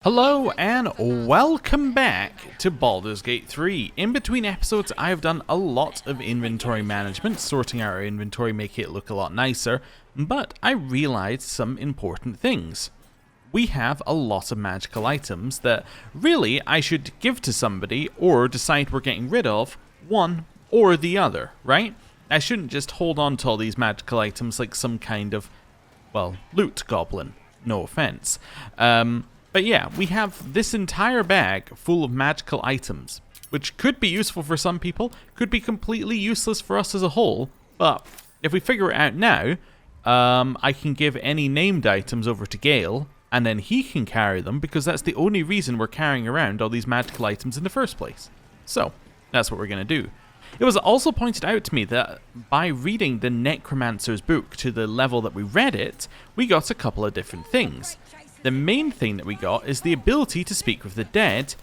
Hello and welcome back to Baldur's Gate 3. In between episodes, I've done a lot of inventory management, sorting out our inventory, making it look a lot nicer, but I realized some important things. We have a lot of magical items that really I should give to somebody or decide we're getting rid of, one or the other, right? I shouldn't just hold on to all these magical items like some kind of, well, loot goblin. No offense. But yeah, we have this entire bag full of magical items, which could be useful for some people, could be completely useless for us as a whole, but if we figure it out now, I can give any named items over to Gale, and then he can carry them, because that's the only reason we're carrying around all these magical items in the first place. So, that's what we're going to do. It was also pointed out to me that by reading the Necromancer's book to the level that we read it, we got a couple of different things. The main thing that we got is the ability to speak with the dead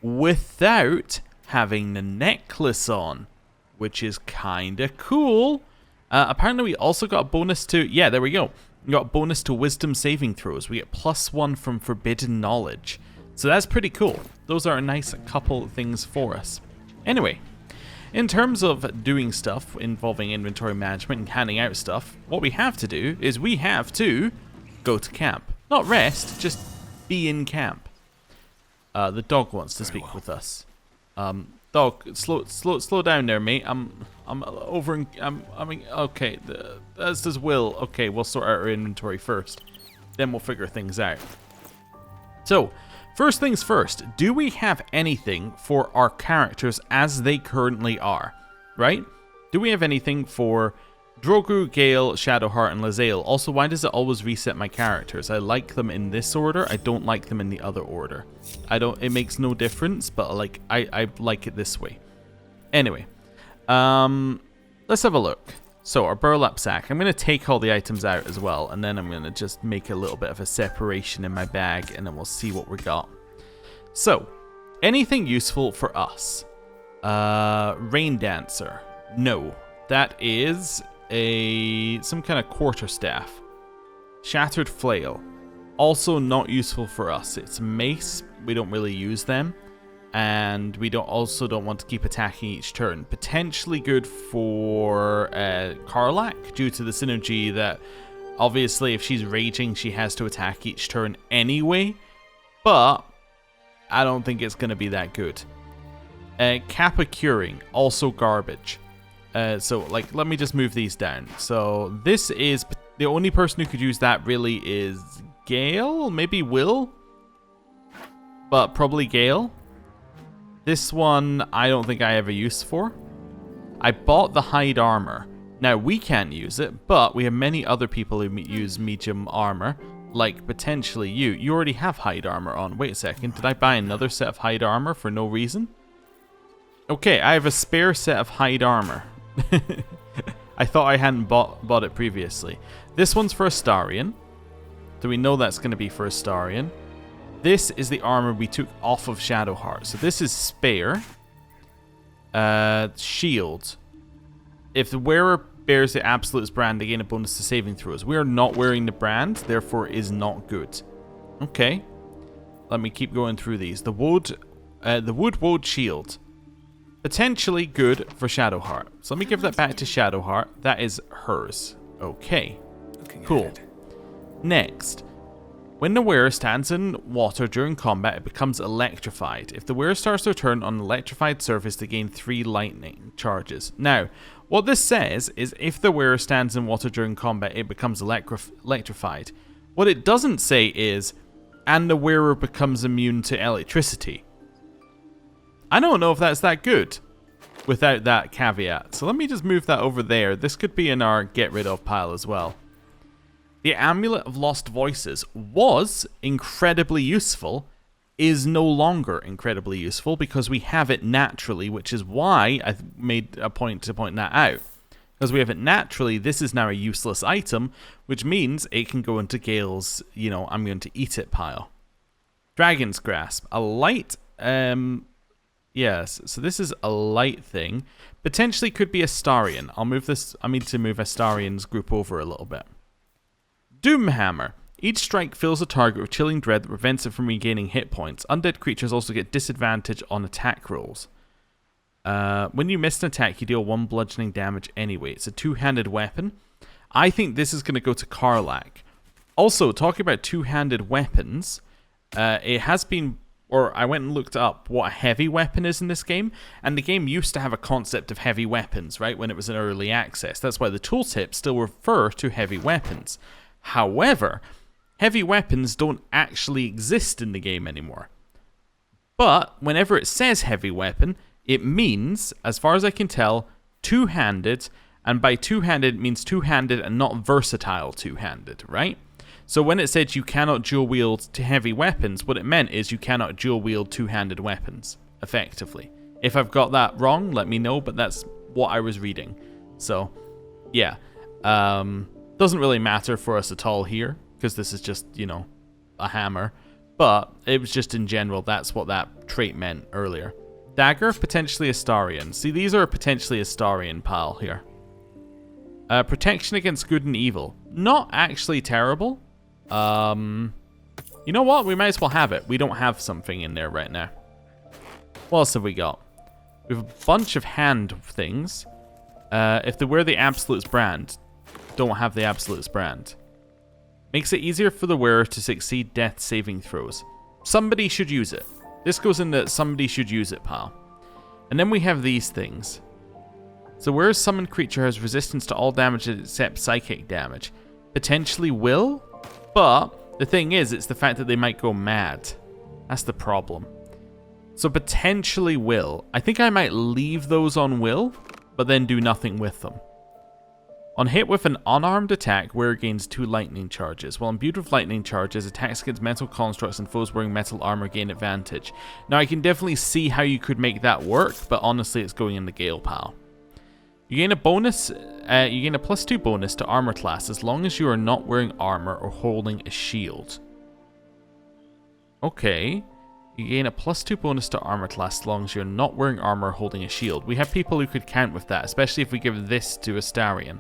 without having the necklace on, which is kinda cool. Apparently we also got a bonus to, yeah, there we go. We got a bonus to wisdom saving throws. We get +1 from forbidden knowledge. So that's pretty cool. Those are a nice couple of things for us. Anyway, in terms of doing stuff involving inventory management and handing out stuff, what we have to do is we have to go to camp. Not rest, just be in camp. The dog wants to speak with us. Dog, slow down there, mate. I'm okay. As does Will. Okay, we'll sort out our inventory first. Then we'll figure things out. So, first things first, do we have anything for our characters as they currently are? Right? Do we have anything for Drogu, Gale, Shadowheart, and Lae'zel? Also, why does it always reset my characters? I like them in this order. I don't like them in the other order. It makes no difference, but like I like it this way. Anyway, let's have a look. So our burlap sack. I'm going to take all the items out as well, and then I'm going to just make a little bit of a separation in my bag, and then we'll see what we got. So, anything useful for us? Rain Dancer. No. That is some kind of quarterstaff. Shattered flail, also not useful for us. It's mace, we don't really use them, and we don't want to keep attacking each turn. Potentially good for Karlach, due to the synergy that obviously if she's raging she has to attack each turn anyway, but I don't think it's going to be that good. Kappa curing, also garbage. So, like, let me just move these down. So, this is... the only person who could use that really is Gale? Maybe Will? But probably Gale. This one, I don't think I have a use for. I bought the hide armor. Now, we can't use it, but we have many other people who use medium armor. Like, potentially you. You already have hide armor on. Wait a second. Did I buy another set of hide armor for no reason? Okay, I have a spare set of hide armor. I thought I hadn't bought it previously. This one's for Astarion. Do we know that's going to be for Astarion? This is the armor we took off of Shadowheart. So this is spare. Shield. If the wearer bears the Absolute's brand, they gain a bonus to saving throws. We are not wearing the brand, therefore is not good. Okay. Let me keep going through these. The wood woad shield. Potentially good for Shadowheart. So let me give that back to Shadowheart. That is hers. Okay. Cool. Next. When the wearer stands in water during combat, it becomes electrified. If the wearer starts their turn on an electrified surface, they gain 3 lightning charges. Now, what this says is if the wearer stands in water during combat, it becomes electrified. What it doesn't say is, and the wearer becomes immune to electricity. I don't know if that's that good without that caveat. So let me just move that over there. This could be in our get rid of pile as well. The Amulet of Lost Voices was incredibly useful, is no longer incredibly useful because we have it naturally, which is why I made a point to point that out. Because we have it naturally, this is now a useless item, which means it can go into Gale's, I'm going to eat it pile. Dragon's Grasp, a light... Yes, so this is a light thing. Potentially could be Astarion. I need to move Astarion's group over a little bit. Doomhammer. Each strike fills a target with chilling dread that prevents it from regaining hit points. Undead creatures also get disadvantage on attack rolls. When you miss an attack, you deal 1 bludgeoning damage anyway. It's a two-handed weapon. I think this is going to go to Karlach. Also, talking about two-handed weapons, it has been, or I went and looked up what a heavy weapon is in this game, and the game used to have a concept of heavy weapons, right, when it was in early access. That's why the tooltips still refer to heavy weapons. However, heavy weapons don't actually exist in the game anymore. But whenever it says heavy weapon, it means, as far as I can tell, two-handed, and by two-handed it means two-handed and not versatile two-handed, right? So when it said you cannot dual-wield to heavy weapons, what it meant is you cannot dual-wield two-handed weapons, effectively. If I've got that wrong, let me know, but that's what I was reading. So, yeah. Doesn't really matter for us at all here, because this is just, you know, a hammer. But it was just in general, that's what that trait meant earlier. Dagger, potentially Astarian. See, these are potentially Astarian, pal, here. Protection against good and evil. Not actually terrible. You know what? We might as well have it. We don't have something in there right now. What else have we got? We have a bunch of hand things. If they wear the Absolute's brand, don't have the Absolute's brand. Makes it easier for the wearer to succeed death saving throws. Somebody should use it. This goes in that somebody should use it, pal. And then we have these things. So where a summoned creature has resistance to all damage except psychic damage. Potentially will, but the thing is, it's the fact that they might go mad. That's the problem. So potentially will. I think I might leave those on will, but then do nothing with them. On hit with an unarmed attack, wearer gains 2 lightning charges. While imbued with lightning charges, attacks against metal constructs and foes wearing metal armor gain advantage. Now I can definitely see how you could make that work, but honestly it's going in the Gale, pal. You gain a bonus, you gain a +2 bonus to armor class as long as you are not wearing armor or holding a shield. Okay. You gain a +2 bonus to armor class as long as you're not wearing armor or holding a shield. We have people who could count with that, especially if we give this to Astarian.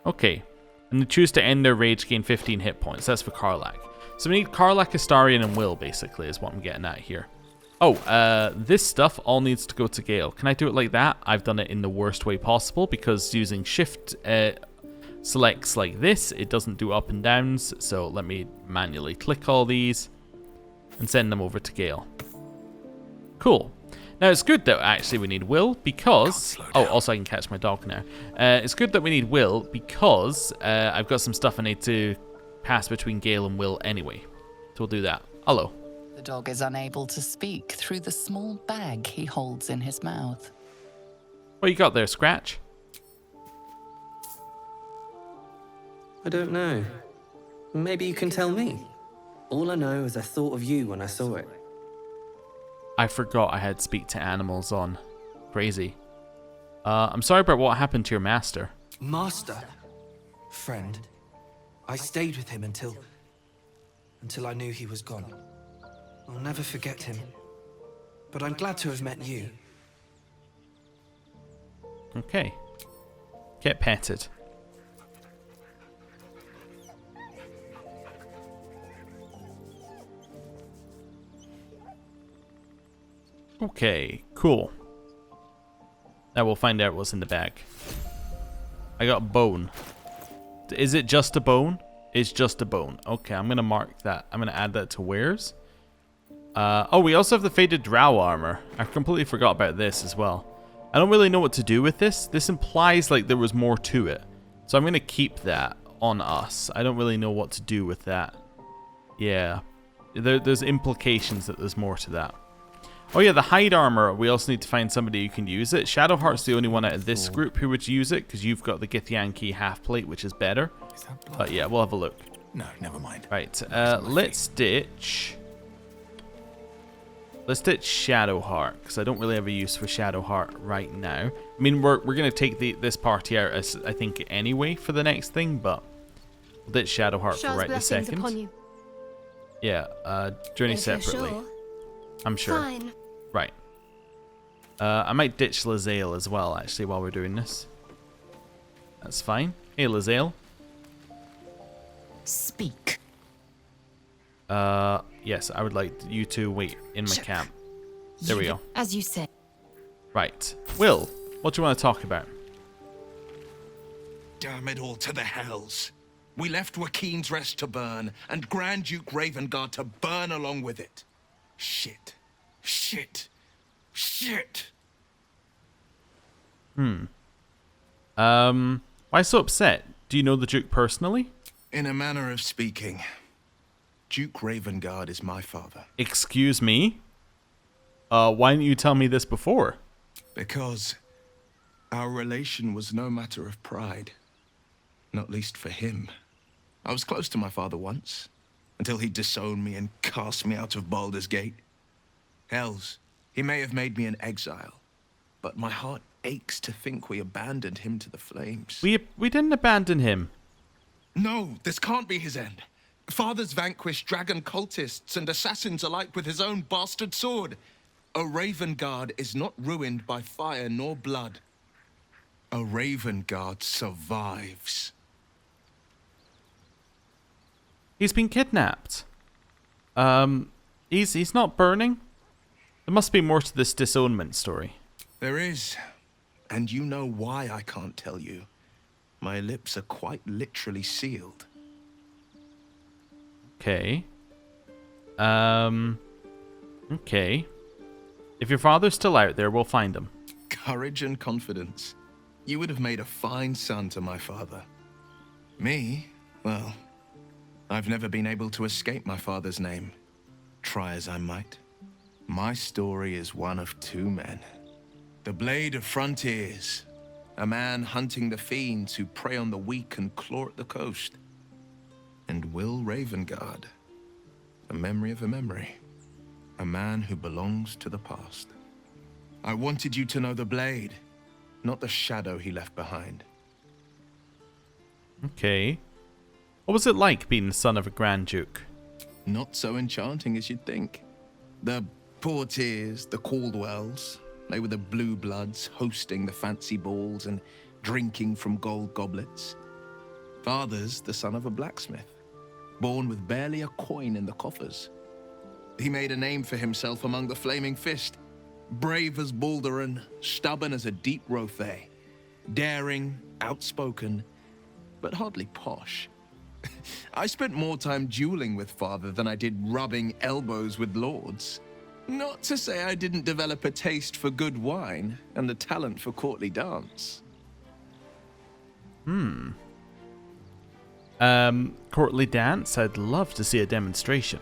Okay, and they choose to end their rage, gain 15 hit points. That's for Karlach. So we need Karlach, Astarian, and Will, basically, is what I'm getting at here. Oh, this stuff all needs to go to Gale. Can I do it like that? I've done it in the worst way possible, because using shift selects like this, it doesn't do up and downs. So let me manually click all these and send them over to Gale. Cool. Now, it's good that actually we need Will because... Oh, also I can catch my dog now. It's good that we need Will because I've got some stuff I need to pass between Gale and Will anyway. So we'll do that. Hello. The dog is unable to speak through the small bag he holds in his mouth. What you got there, Scratch? I don't know. Maybe you can tell me. All I know is I thought of you when I saw it. I forgot I had speak to animals on. Crazy. I'm sorry about what happened to your master. Master? Friend. I stayed with him until I knew he was gone. I'll never forget him. But I'm glad to have met you. Okay. Get petted. Okay, cool. Now we'll find out what's in the bag. I got a bone. Is it just a bone? It's just a bone. Okay, I'm going to mark that. I'm going to add that to wares. Oh, we also have the faded drow armor. I completely forgot about this as well. I don't really know what to do with this. This implies like there was more to it. So I'm going to keep that on us. I don't really know what to do with that. Yeah. There's implications that there's more to that. Oh yeah, the hide armor, we also need to find somebody who can use it. Shadowheart's the only one out of this group who would use it, because you've got the Githyanki half plate, which is better. But yeah, we'll have a look. No, never mind. Right, let's ditch Shadowheart, because I don't really have a use for Shadowheart right now. I mean, we're going to take this party out, as I think, anyway, for the next thing, but we'll ditch Shadowheart for right this second. Upon you. Yeah, journey If you're separately. sure. I'm sure. Fine. Right. I might ditch Lae'zel as well, actually, while we're doing this. That's fine. Hey, Lae'zel. Speak. Yes, I would like you to wait in my camp. There we go. As you say. Right. Will, what do you want to talk about? Damn it all to the hells. We left Joaquin's Rest to burn, and Grand Duke Ravengard to burn along with it. Shit. Shit. Shit. Why so upset? Do you know the Duke personally? In a manner of speaking, Duke Ravengard is my father. Excuse me? Why didn't you tell me this before? Because our relation was no matter of pride. Not least for him. I was close to my father once, until he disowned me and cast me out of Baldur's Gate. Hells, he may have made me an exile, but my heart aches to think we abandoned him to the flames. We didn't abandon him. No, this can't be his end. Father's vanquished dragon cultists and assassins alike with his own bastard sword. A Ravengard is not ruined by fire nor blood. A Ravengard survives. He's been kidnapped. He's not burning. There must be more to this disownment story. There is. And you know why I can't tell you. My lips are quite literally sealed. Okay. Okay. If your father's still out there, we'll find him. Courage and confidence. You would have made a fine son to my father. Me? Well, I've never been able to escape my father's name. Try as I might. My story is one of two men. The Blade of Frontiers. A man hunting the fiends who prey on the weak and claw at the coast. And Will Ravengard. A memory of a memory. A man who belongs to the past. I wanted you to know the Blade, not the shadow he left behind. Okay. What was it like being the son of a Grand Duke? Not so enchanting as you'd think. The Portiers, the Caldwells, they were the blue bloods hosting the fancy balls and drinking from gold goblets. Father's the son of a blacksmith, born with barely a coin in the coffers. He made a name for himself among the Flaming Fist, brave as Baldur and stubborn as a deep Rothay, daring, outspoken, but hardly posh. I spent more time dueling with Father than I did rubbing elbows with lords. Not to say I didn't develop a taste for good wine and a talent for courtly dance. Courtly dance? I'd love to see a demonstration.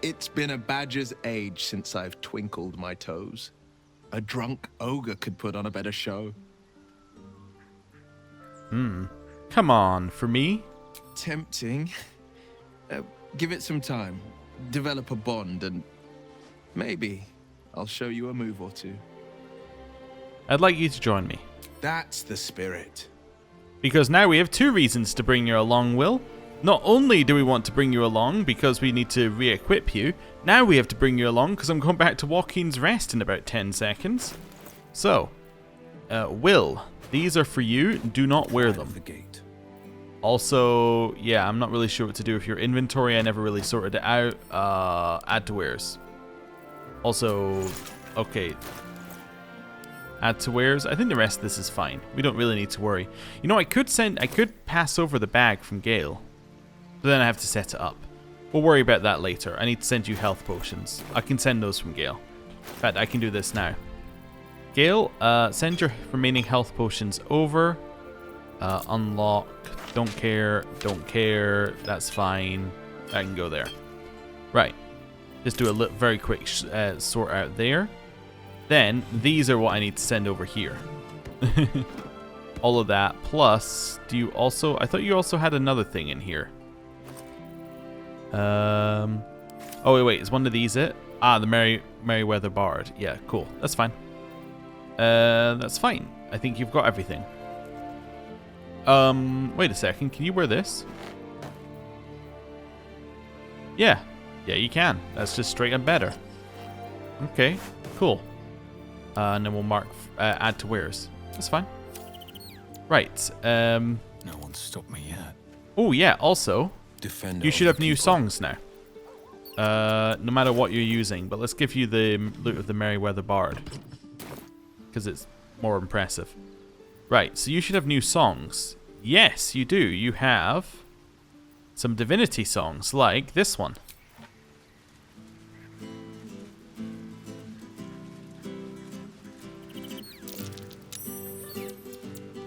It's been a badger's age since I've twinkled my toes. A drunk ogre could put on a better show. Come on, for me? Tempting. Give it some time. Develop a bond and maybe I'll show you a move or two. I'd like you to join me. That's the spirit. Because now we have two reasons to bring you along, Will. Not only do we want to bring you along because we need to re-equip you, now we have to bring you along because I'm going back to Joaquin's Rest in about 10 seconds. So, Will, these are for you. Do not wear them. The gate. Also, yeah, I'm not really sure what to do with your inventory. I never really sorted it out. Add to wares. Also, okay. Add to wares. I think the rest of this is fine. We don't really need to worry. You know, I could pass over the bag from Gale, but then I have to set it up. We'll worry about that later. I need to send you health potions. I can send those from Gale. In fact, I can do this now. Gale, send your remaining health potions over. Unlock. Don't care. Don't care. That's fine. I can go there. Right. Just do a very quick sort out there. Then, these are what I need to send over here. All of that. Plus, do you also... I thought you also had another thing in here. Oh, wait. Is one of these it? Ah, the Merryweather Bard. Yeah, cool. That's fine. That's fine. I think you've got everything. Wait a second. Can you wear this? Yeah. Yeah, you can. That's just straight up better. Okay, cool. And then we'll mark add to wares. That's fine. Right. No one's stopped me yet. Oh, yeah. Also, Defender You should of have the new people. songs now. No matter what you're using, but let's give you the Lute of the Merryweather Bard. Because it's more impressive. Right, so you should have new songs. Yes, you do. You have some Divinity songs, like this one.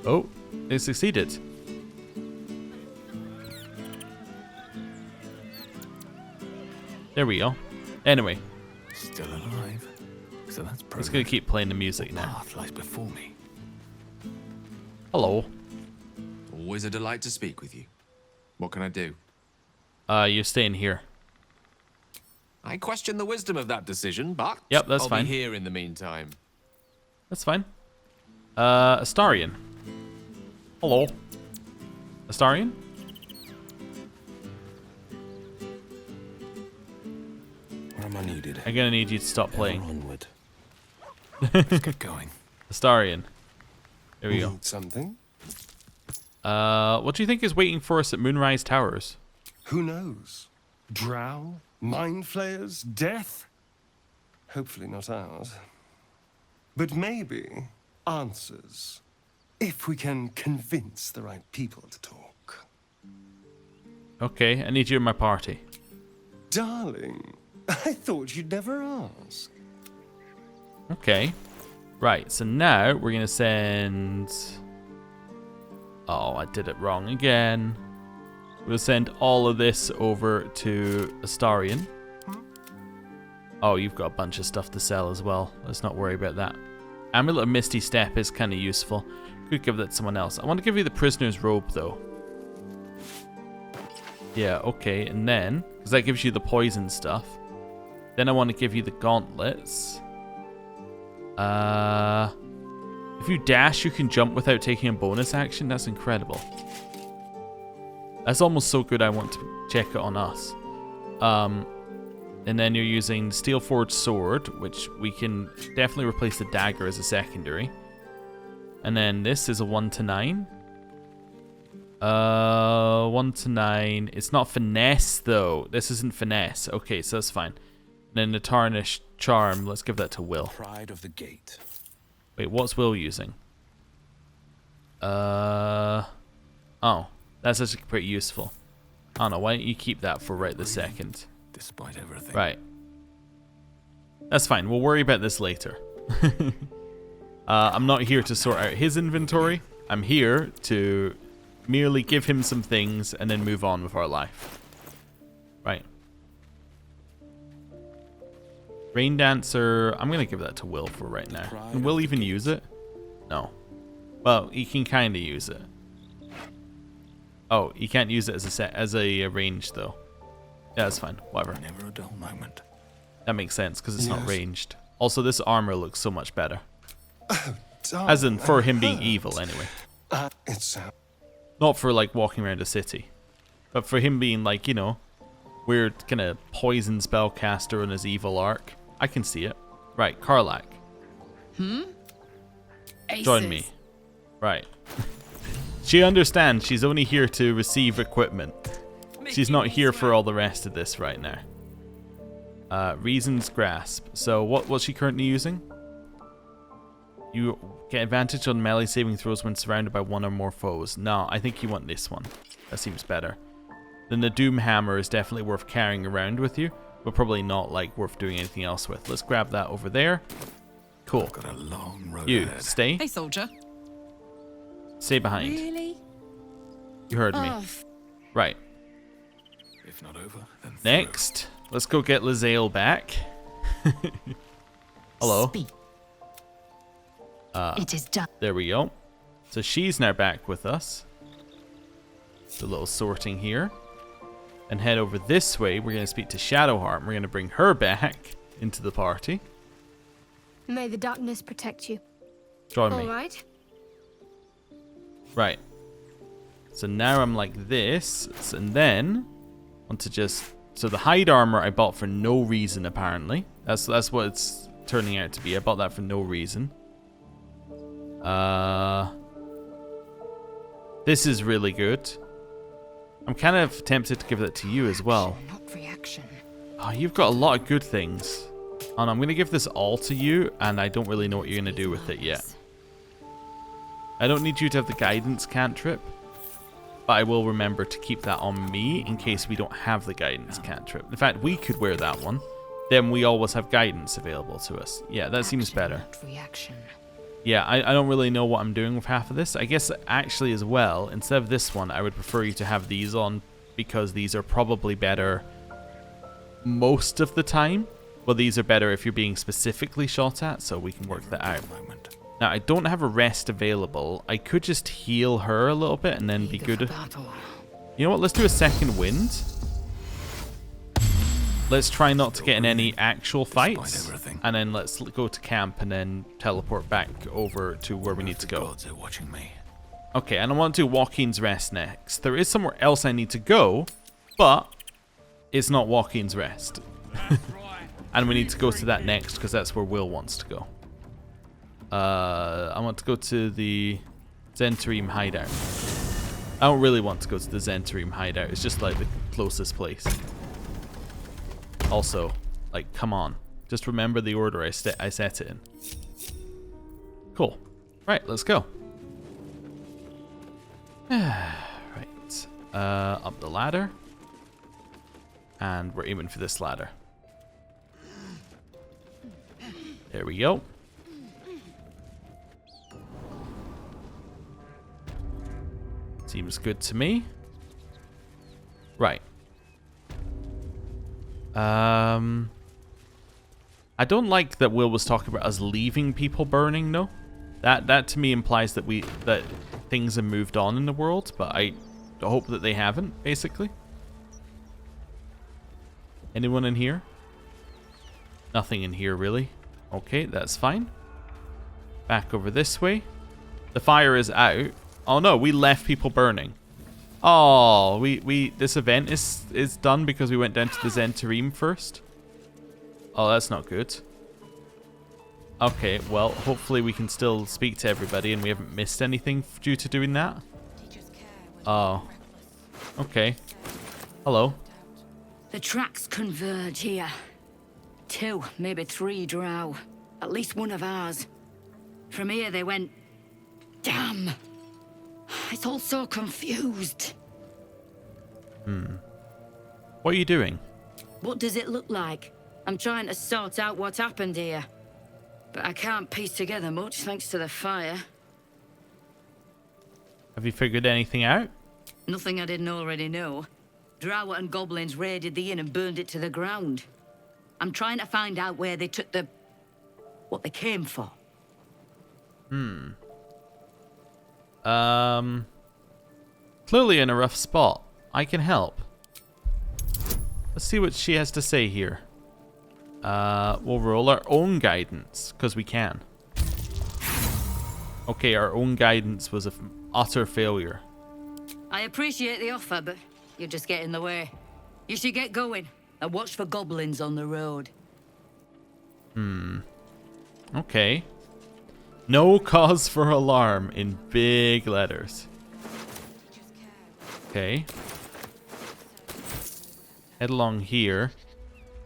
Oh, they succeeded. There we go. Anyway, Still alive. So that's it's gonna keep playing the music now. path lies before me. Hello. Always a delight to speak with you. What can I do? You're staying here. I question the wisdom of that decision, but Yep, that's I'll fine. be here in the meantime. That's fine. Astarion. Hello. Astarion? Where am I needed? I'm gonna need you to stop Ever playing. onward. Let's get going. Astarion. There we go. Need something? What do you think is waiting for us at Moonrise Towers? Who knows? Drow? Mind Flayers? Death? Hopefully not ours. But maybe answers. If we can convince the right people to talk. Okay, I need you in my party. Darling, I thought you'd never ask. Okay. Right, so now we're gonna send... Oh, I did it wrong again. We'll send all of this over to Astarion. Oh, you've got a bunch of stuff to sell as well. Let's not worry about that. Amulet of Misty Step is kind of useful. Could give that to someone else. I want to give you the Prisoner's Robe, though. Yeah, okay, and then... Because that gives you the poison stuff. Then I want to give you the gauntlets. If you dash, you can jump without taking a bonus action. That's incredible. That's almost so good I want to check it on us. And then you're using the Steel Forged Sword, which we can definitely replace the dagger as a secondary. And then this is a 1 to 9. 1 to 9. It's not finesse though. This isn't finesse. Okay, so that's fine. And then the Tarnished Charm, let's give that to Will. Pride of the gate. Wait, what's Will using? Oh, that's actually pretty useful. I don't know, why don't you keep that for right this second? Despite everything. Right. That's fine, we'll worry about this later. I'm not here to sort out his inventory. I'm here to merely give him some things and then move on with our life. Right. Rain Dancer, I'm going to give that to Will for right now. Can Will even use it? No. Well, he can kind of use it. Oh, he can't use it as a range though. Yeah, that's fine. Whatever. Never a dull moment. That makes sense because it's not Yes. ranged. Also, this armor looks so much better. Darling, As in, for him being evil anyway. It's Not for like walking around a city. But for him being like, you know, weird kind of poison spellcaster on his evil arc. I can see it. Right, Karlak. Join me. Right. She understands she's only here to receive equipment. She's not here for all the rest of this right now. Reason's Grasp. So what's she currently using? You get advantage on melee saving throws when surrounded by one or more foes. No, I think you want this one. That seems better. Then the Doom Hammer is definitely worth carrying around with you, but probably not like worth doing anything else with. Let's grab that over there. Cool. Got a long road You, ahead. stay. Hey, soldier. Stay behind. Really? You heard me. Oh, Right. If not over, then through. Next, let's go get Lizale back. Hello. Speak. It is done. There we go. So she's now back with us. A little sorting here. And head over this way. We're going to speak to Shadowheart. We're going to bring her back into the party. May the darkness protect you. Join All me. right. Right. So now I'm like this. And then, want to just... So the hide armor I bought for no reason, apparently. That's what it's turning out to be. I bought that for no reason. This is really good. I'm kind of tempted to give that to you as well. Not reaction. Oh, you've got a lot of good things. And I'm going to give this all to you, and I don't really know what you're going to do with it yet. I don't need you to have the guidance cantrip, but I will remember to keep that on me in case we don't have the guidance cantrip. In fact, we could wear that one. Then we always have guidance available to us. Yeah, that seems better. Reaction. Yeah, I don't really know what I'm doing with half of this. I guess actually as well, instead of this one, I would prefer you to have these on because these are probably better most of the time. Well, these are better if you're being specifically shot at, so we can work that out. Now, I don't have a rest available. I could just heal her a little bit and then be good. You know what? Let's do a second wind. Let's try not to get in any actual fights. And then let's go to camp and then teleport back over to where we need to go. Gods are watching me. Okay, and I want to do Joaquin's Rest next. There is somewhere else I need to go, but it's not Joaquin's Rest. And we need to go to that next because that's where Will wants to go. I want to go to the Zentarim hideout. I don't really want to go to the Zentarim hideout. It's just like the closest place. Also, like, come on. Just remember the order I set it in. Cool. Right, let's go. Right. Up the ladder. And we're aiming for this ladder. There we go. Seems good to me. Right. I don't like that Will was talking about us leaving people burning, no? That to me implies that that things have moved on in the world, but I hope that they haven't, basically. Anyone in here? Nothing in here, really. Okay, that's fine. Back over this way. The fire is out. Oh no, we left people burning. Oh, this event is done because we went down to the Zentarim first. Oh, that's not good. Okay, well, hopefully we can still speak to everybody and we haven't missed anything due to doing that. Oh. Okay. Hello. The tracks converge here. 2, maybe 3 drow. At least one of ours. From here they went... Damn! It's all so confused. What are you doing? What does it look like? I'm trying to sort out what happened here. But I can't piece together much thanks to the fire. Have you figured anything out? Nothing I didn't already know. Drow and goblins raided the inn and burned it to the ground. I'm trying to find out where they took the... what they came for. Clearly in a rough spot. I can help. Let's see what she has to say here. We'll roll our own guidance, because we can. Okay, our own guidance was an utter failure. I appreciate the offer, but you just get in the way. You should get going and watch for goblins on the road. Okay. No cause for alarm in big letters. Okay. Head along here.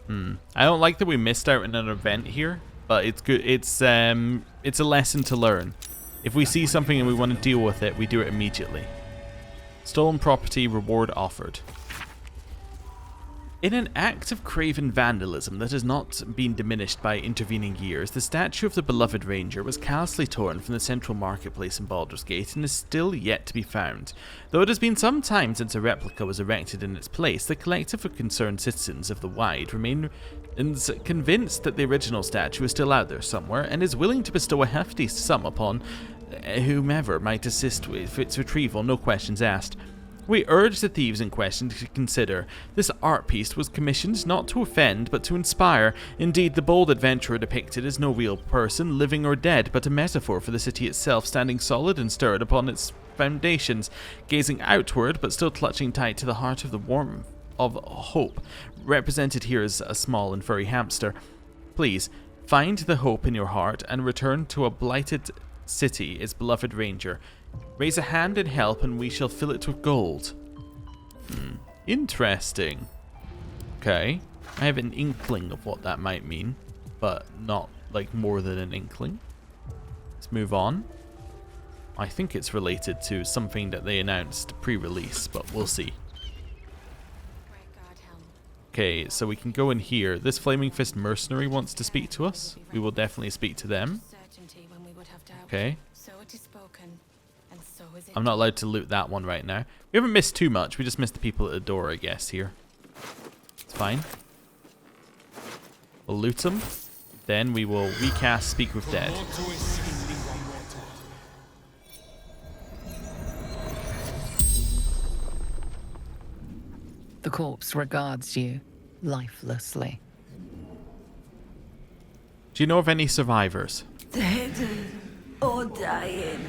I don't like that we missed out on an event here, but it's good. It's a lesson to learn. If we see something and we want to deal with it, we do it immediately. Stolen property, reward offered. In an act of craven vandalism that has not been diminished by intervening years, the statue of the beloved ranger was callously torn from the central marketplace in Baldur's Gate and is still yet to be found. Though it has been some time since a replica was erected in its place, the collective of concerned citizens of the Wide remain convinced that the original statue is still out there somewhere and is willing to bestow a hefty sum upon whomever might assist with its retrieval, no questions asked. We urge the thieves in question to consider this art piece was commissioned not to offend but to inspire. Indeed, the bold adventurer depicted is no real person, living or dead, but a metaphor for the city itself, standing solid and sturdy upon its foundations, gazing outward but still clutching tight to the heart of the warmth of hope, represented here as a small and furry hamster. Please, find the hope in your heart and return to a blighted city, its beloved ranger. Raise a hand in help and we shall fill it with gold. Interesting. Okay. I have an inkling of what that might mean, but not like more than an inkling. Let's move on. I think it's related to something that they announced pre-release, but we'll see. Okay, so we can go in here. This Flaming Fist mercenary wants to speak to us. We will definitely speak to them. Okay. I'm not allowed to loot that one right now. We haven't missed too much. We just missed the people at the door, I guess, here. It's fine. We'll loot them. Then we will recast Speak with Dead. The corpse regards you lifelessly. Do you know of any survivors? Dead or dying.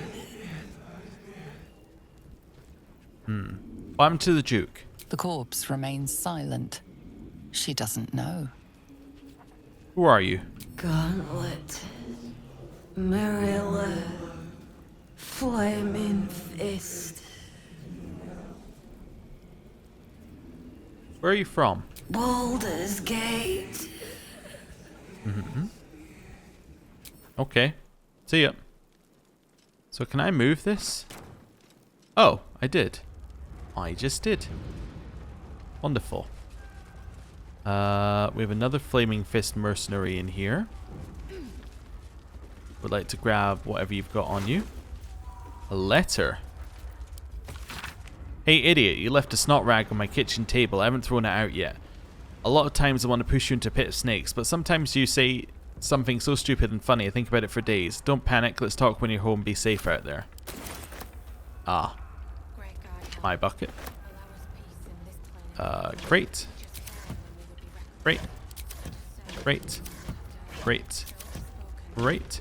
What happened to the Duke? The corpse remains silent. She doesn't know. Who are you? Gauntlet. Marilla. Flaming Fist. Where are you from? Baldur's Gate. Okay. See ya. So can I move this? Oh, I did. I just did. Wonderful. We have another Flaming Fist mercenary in here. Would like to grab whatever you've got on you. A letter. Hey idiot, you left a snot rag on my kitchen table. I haven't thrown it out yet. A lot of times I want to push you into a pit of snakes, but sometimes you say something so stupid and funny I think about it for days. Don't panic, let's talk when you're home. Be safe out there. Ah. My bucket. Great. Great. Great. Great. Great.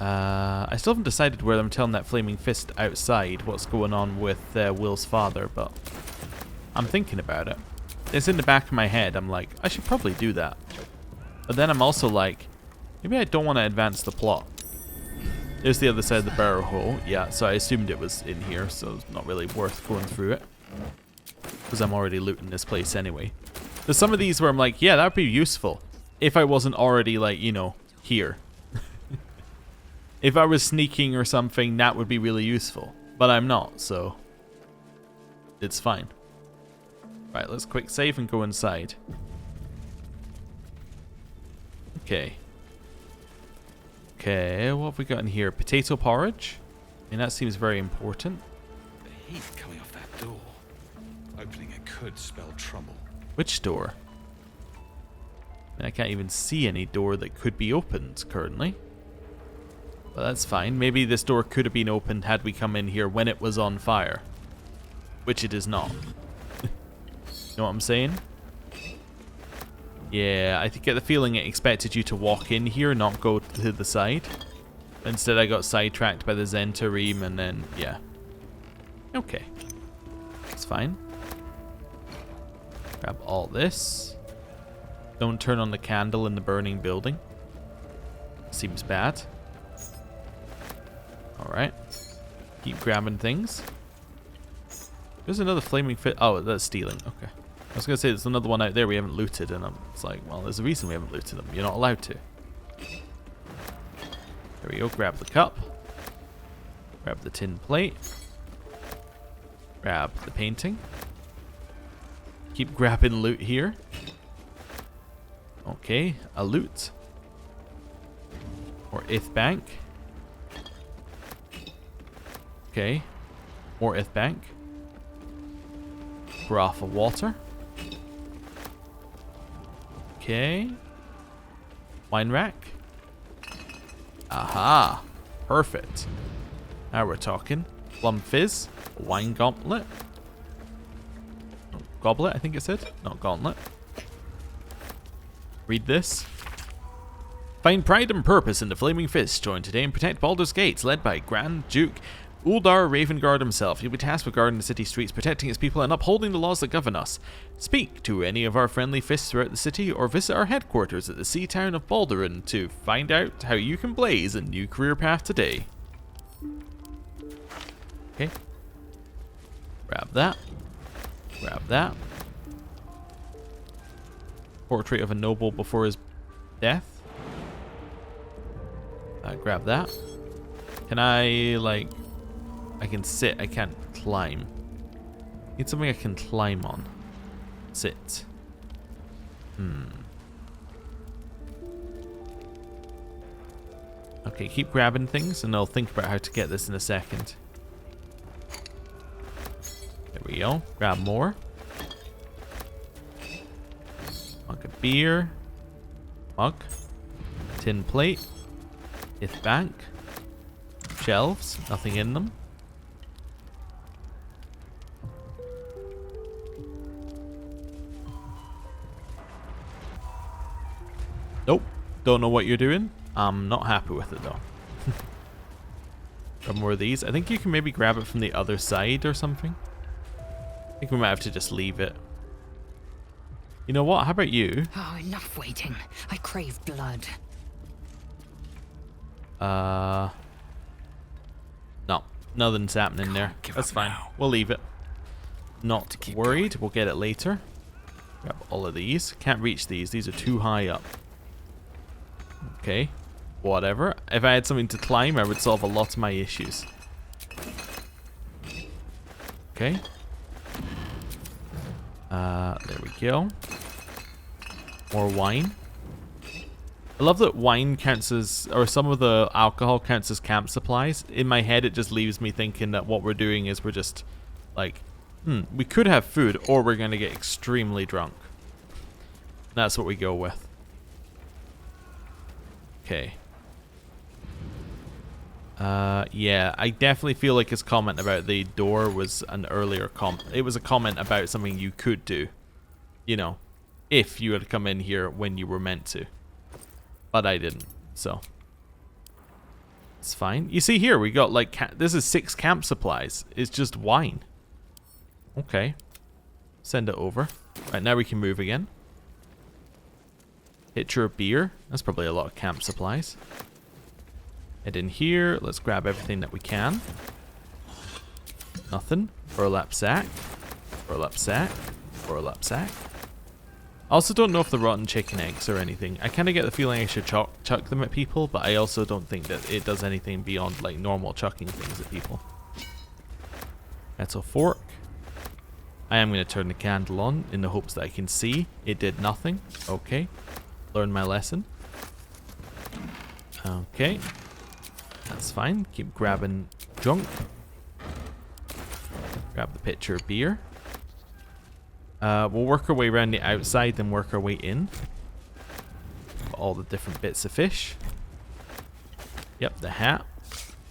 I still haven't decided whether I'm telling that Flaming Fist outside what's going on with Will's father, but I'm thinking about it. It's in the back of my head. I'm like, I should probably do that. But then I'm also like, maybe I don't want to advance the plot. There's the other side of the barrel hole. Yeah, so I assumed it was in here, so it's not really worth going through it. Because I'm already looting this place anyway. There's some of these where I'm like, yeah, that would be useful. If I wasn't already, like, you know, here. If I was sneaking or something, that would be really useful. But I'm not, so it's fine. Right, let's quick save and go inside. Okay. Okay, what have we got in here? Potato porridge? I mean, that seems very important. The heat coming off that door. Opening it could spell trouble. Which door? I mean, I can't even see any door that could be opened currently. But that's fine. Maybe this door could have been opened had we come in here when it was on fire. Which it is not. You know what I'm saying? Yeah, I get the feeling it expected you to walk in here, not go to the side. Instead I got sidetracked by the Zentarim and then, yeah. Okay. It's fine. Grab all this. Don't turn on the candle in the burning building. Seems bad. Alright. Keep grabbing things. There's another Flaming Fist. Oh, that's stealing. Okay. I was going to say there's another one out there we haven't looted, and it's like, well, there's a reason we haven't looted them. You're not allowed to. There we go. Grab the cup. Grab the tin plate. Grab the painting. Keep grabbing loot here. Okay, a loot. Or Ith Bank. Okay. More Ith Bank. Graph of water. Okay. Wine rack. Aha. Perfect. Now we're talking. Plum fizz. Wine gauntlet. Goblet, I think it said. Not gauntlet. Read this. Find pride and purpose in the Flaming Fist. Join today and protect Baldur's Gates, led by Grand Duke Uldar Ravengard himself. You'll be tasked with guarding the city streets, protecting its people, and upholding the laws that govern us. Speak to any of our friendly fists throughout the city, or visit our headquarters at the sea town of Baldurin to find out how you can blaze a new career path today. Okay. Grab that. Grab that. Portrait of a noble before his death. Grab that. Can I, like... I can sit, I can't climb. Need something I can climb on. Sit. Okay, keep grabbing things and I'll think about how to get this in a second. There we go. Grab more. Mug of beer. Mug. Tin plate. Hit bank. Shelves. Nothing in them. Nope. Don't know what you're doing. I'm not happy with it though. Grab more of these. I think you can maybe grab it from the other side or something. I think we might have to just leave it. You know what? How about you? Oh, enough waiting. I crave blood. No. Nothing's happening there. That's fine. We'll leave it. Not worried. We'll get it later. Grab all of these. Can't reach these. These are too high up. Okay. Whatever. If I had something to climb, I would solve a lot of my issues. Okay. There we go. More wine. I love that wine counts as, or some of the alcohol counts as camp supplies. In my head, it just leaves me thinking that what we're doing is we're just like, we could have food or we're going to get extremely drunk. That's what we go with. Okay. Yeah, I definitely feel like his comment about the door was an earlier comment. It was a comment about something you could do. You know, if you had come in here when you were meant to. But I didn't, so. It's fine. You see here, we got like, this is 6 camp supplies. It's just wine. Okay. Send it over. Right, now we can move again. Pitcher of beer. That's probably a lot of camp supplies. Head in here. Let's grab everything that we can. Nothing. Burlap sack. Burlap sack. Burlap sack. I also don't know if they're rotten chicken eggs or anything. I kind of get the feeling I should chuck them at people, but I also don't think that it does anything beyond like normal chucking things at people. That's a fork. I am going to turn the candle on in the hopes that I can see. It did nothing. Okay. Learn my lesson. Okay. That's fine. Keep grabbing junk. Grab the pitcher of beer. We'll work our way around the outside, then work our way in. All the different bits of fish. Yep, the hat.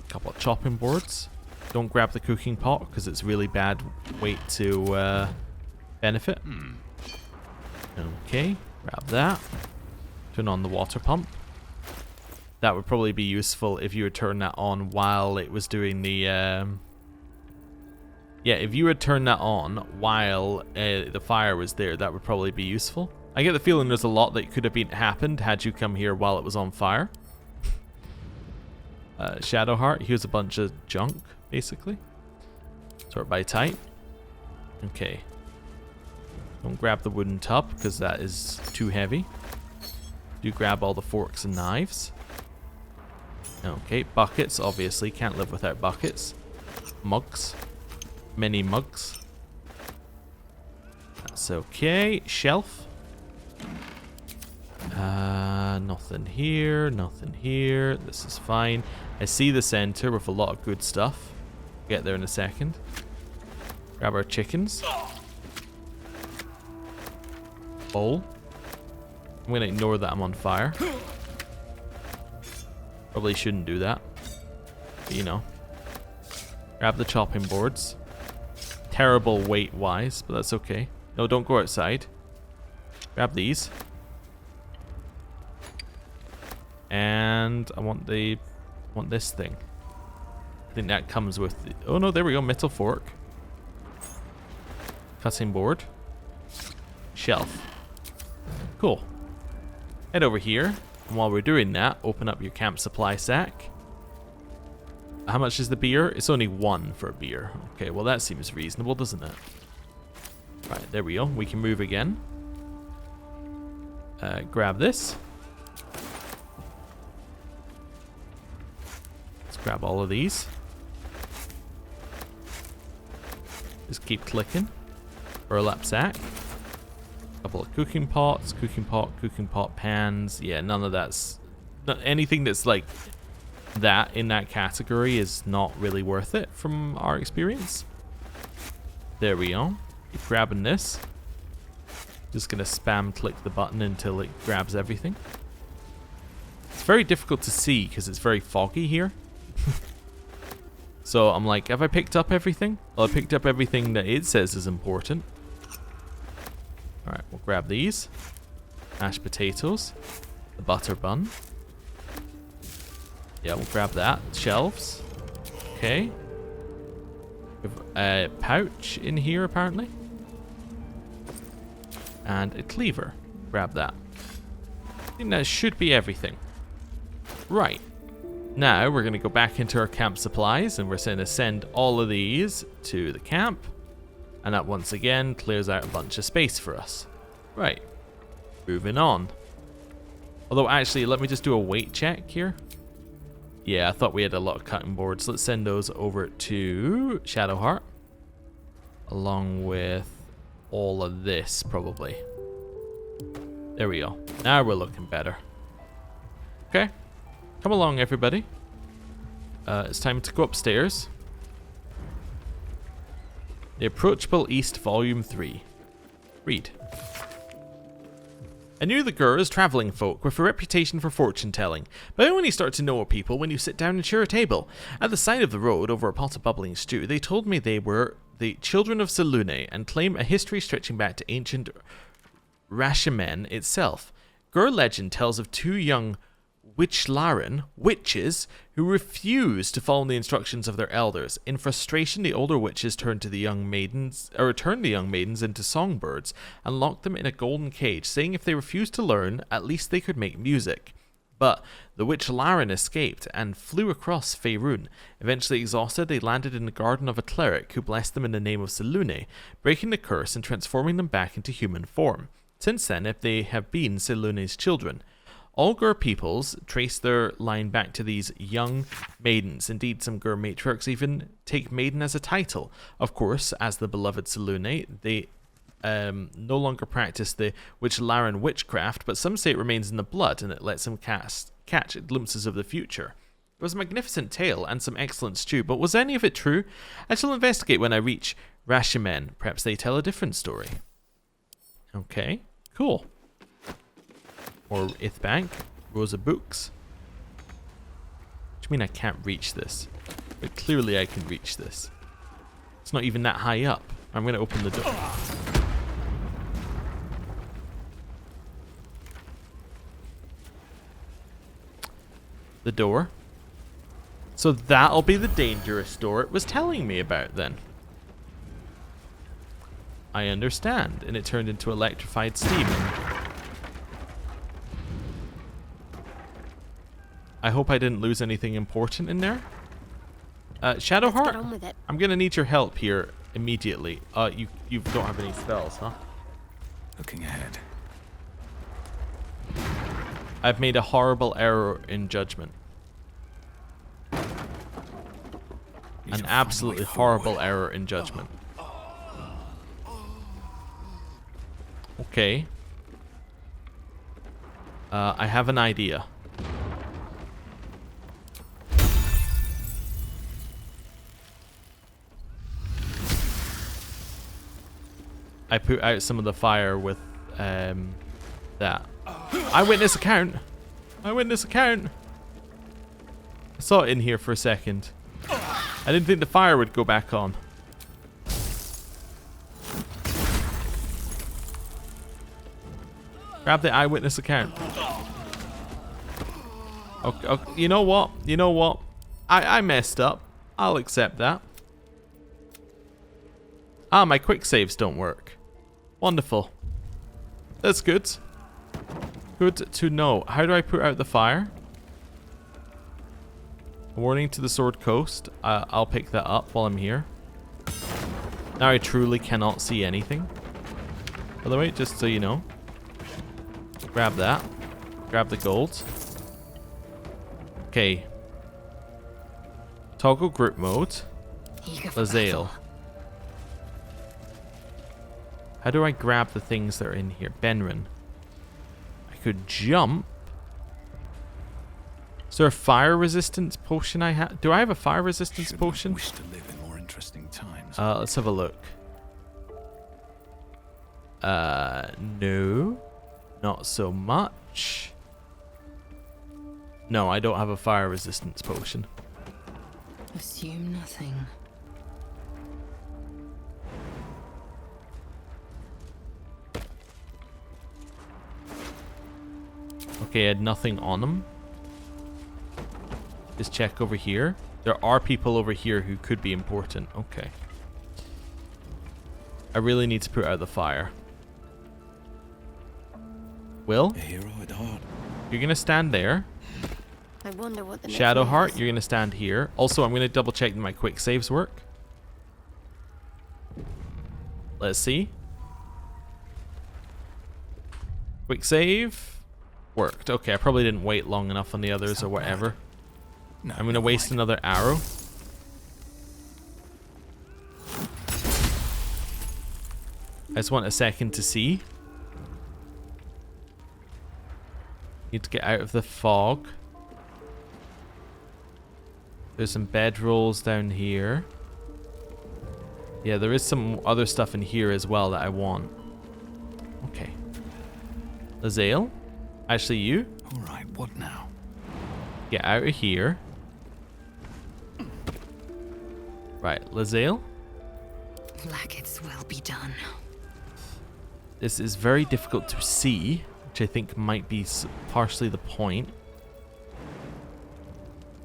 A couple of chopping boards. Don't grab the cooking pot because it's really bad weight to benefit. Okay, grab that. Turn on the water pump. That would probably be useful if you would turn that on while it was doing the... Yeah, if you would turn that on while the fire was there, that would probably be useful. I get the feeling there's a lot that could have happened had you come here while it was on fire. Shadowheart, here's a bunch of junk, basically. Sort by type. Okay. Don't grab the wooden tub, because that is too heavy. Do grab all the forks and knives. Okay, buckets, obviously. Can't live without buckets. Mugs. Many mugs. That's okay. Shelf. Nothing here. Nothing here. This is fine. I see the center with a lot of good stuff. Get there in a second. Grab our chickens. Bowl. I'm going to ignore that I'm on fire. Probably shouldn't do that. But, you know. Grab the chopping boards. Terrible weight-wise, but that's okay. No, don't go outside. Grab these. And I want this thing. I think that comes with the... Oh no, there we go. Metal fork. Cutting board. Shelf. Cool. Head over here. And while we're doing that, open up your camp supply sack. How much is the beer? It's only 1 for a beer. Okay, well that seems reasonable, doesn't it? Right, there we go. We can move again. Grab this. Let's grab all of these. Just keep clicking. Burlap sack. Couple of cooking pots, cooking pot pans. Yeah, none of that's... anything that's like that in that category is not really worth it from our experience. There we go. Keep grabbing this. Just gonna spam click the button until it grabs everything. It's very difficult to see because it's very foggy here. So I'm like, have I picked up everything? Well, I picked up everything that it says is important. Alright, we'll grab these. Mashed potatoes. The butter bun. Yeah, we'll grab that. Shelves. Okay. We have a pouch in here, apparently. And a cleaver. Grab that. I think that should be everything. Right. Now we're going to go back into our camp supplies and we're going to send all of these to the camp. And that once again clears out a bunch of space for us. Right. Moving on. Although actually, let me just do a weight check here. Yeah, I thought we had a lot of cutting boards. Let's send those over to Shadowheart. Along with all of this, probably. There we go. Now we're looking better. Okay. Come along, everybody. It's time to go upstairs. The Approachable East, Volume 3. Read. I knew the Gur's travelling folk with a reputation for fortune-telling, but I only start to know people when you sit down and share a table. At the side of the road, over a pot of bubbling stew, they told me they were the children of Selûne and claim a history stretching back to ancient Rashimen itself. Gur legend tells of two young Witchlaren, witches, who refused to follow the instructions of their elders. In frustration, the older witches turned the young maidens into songbirds and locked them in a golden cage, saying if they refused to learn, at least they could make music. But the Witchlaren escaped and flew across Faerun. Eventually exhausted, they landed in the garden of a cleric who blessed them in the name of Selûne, breaking the curse and transforming them back into human form. Since then, they have been Selûne's children. All Gur peoples trace their line back to these young maidens. Indeed, some Gur matriarchs even take maiden as a title. Of course, as the beloved Selûne, they no longer practice the Witchlaren witchcraft, but some say it remains in the blood and it lets them catch glimpses of the future. It was a magnificent tale and some excellent stew, but was any of it true? I shall investigate when I reach Rashimen. Perhaps they tell a different story. Okay, cool. Or Ithbank, rows of books. What do you mean I can't reach this? But clearly I can reach this. It's not even that high up. I'm going to open the door. The door. So that'll be the dangerous door it was telling me about then. I understand. And it turned into electrified steam. I hope I didn't lose anything important in there. Shadowheart, I'm gonna need your help here immediately. You don't have any spells, huh? Looking ahead. I've made a horrible error in judgment. An absolutely horrible error in judgment. Okay. I have an idea. I put out some of the fire with that. Eyewitness account. Eyewitness account. I saw it in here for a second. I didn't think the fire would go back on. Grab the eyewitness account. Okay, you know what? You know what? I messed up. I'll accept that. Ah, my quick saves don't work. Wonderful. That's good. Good to know. How do I put out the fire? A warning to the Sword Coast. I'll pick that up while I'm here. Now I truly cannot see anything. by the way, just so you know. Grab that. Grab the gold. Okay. Toggle group mode. Lae'zel. How do I grab the things that are in here? Benrin. I could jump. Is there a fire resistance potion I have? Do I have a fire resistance potion? Wish to live in more interesting times. Let's have a look. No. Not so much. No, I don't have a fire resistance potion. Assume nothing. Okay, I had nothing on them. Just check over here. There are people over here who could be important. Okay. I really need to put out the fire. Will? A hero at heart. You're gonna stand there. I wonder what the next Shadowheart, move is. you're gonna stand here. Also, I'm gonna double check that my quick saves work. Let's see. Quick save. Worked. Okay, I probably didn't wait long enough on the others or whatever. No, I'm gonna waste another arrow. I just want a second to see. Need to get out of the fog. There's some bedrolls down here. Yeah, there is some other stuff in here as well that I want. Okay. Lae'zel? Actually, you? Alright, what now? Get out of here. Right, Lae'zel. Like it's will be done. This is very difficult to see, which I think might be partially the point.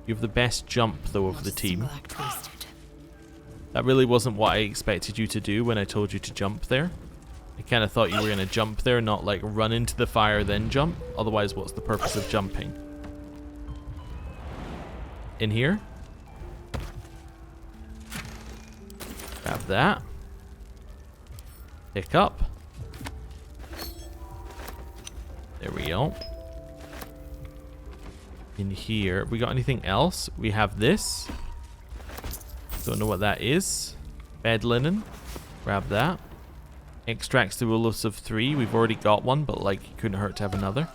You have the best jump, though, of the team. That really wasn't what I expected you to do when I told you to jump there. I kind of thought you were going to jump there, not like run into the fire then jump. Otherwise, what's the purpose of jumping? In here. Grab that. Pick up. There we go. In here, we got anything else? We have this. Don't know what that is. Bed linen. Grab that. Extracts the rulers of 3. We've already got one, but like it couldn't hurt to have another.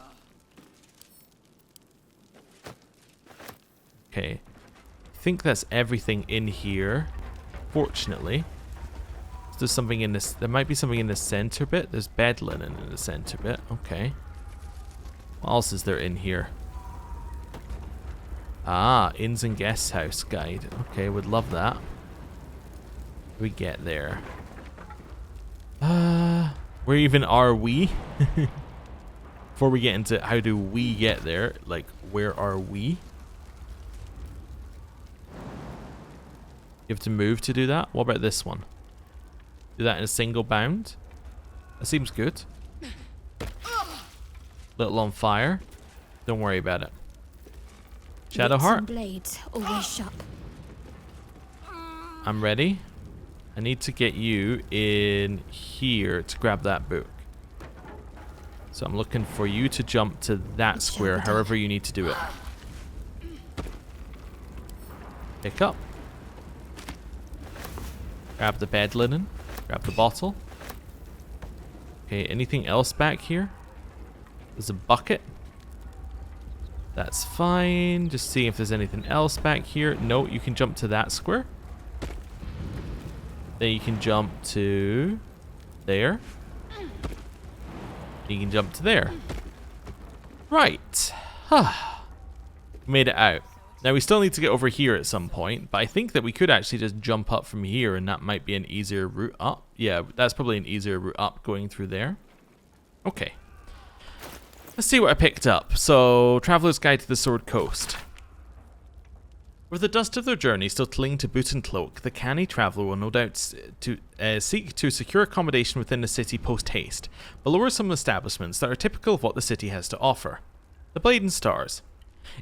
Okay. I think that's everything in here. Fortunately. There's something in this. There might be something in the center bit. There's bed linen in the center bit. Okay. What else is there in here? Ah, Inns and Guest House Guide. Okay, would love that. We get there. Where even are we? Before we get into how do we get there, like, where are we? You have to move to do that? What about this one? Do that in a single bound? That seems good. Little on fire. Don't worry about it. Shadowheart? Blades always sharp. I'm ready. I need to get you in here to grab that book. So I'm looking for you to jump to that square, however you need to do it. Pick up. Grab the bed linen. Grab the bottle. Okay, anything else back here? There's a bucket. That's fine. Just seeing if there's anything else back here. No, you can jump to that square. Then you can jump to there. You can jump to there. Right. Made it out. Now we still need to get over here at some point, but I think that we could actually just jump up from here and that might be an easier route up. Yeah, that's probably an easier route up going through there. Okay. Let's see what I picked up. So, Traveler's Guide to the Sword Coast. With the dust of their journey still clinging to boot and cloak, the canny traveller will no doubt seek to secure accommodation within the city post-haste, but lure some establishments that are typical of what the city has to offer. The Blade and Stars.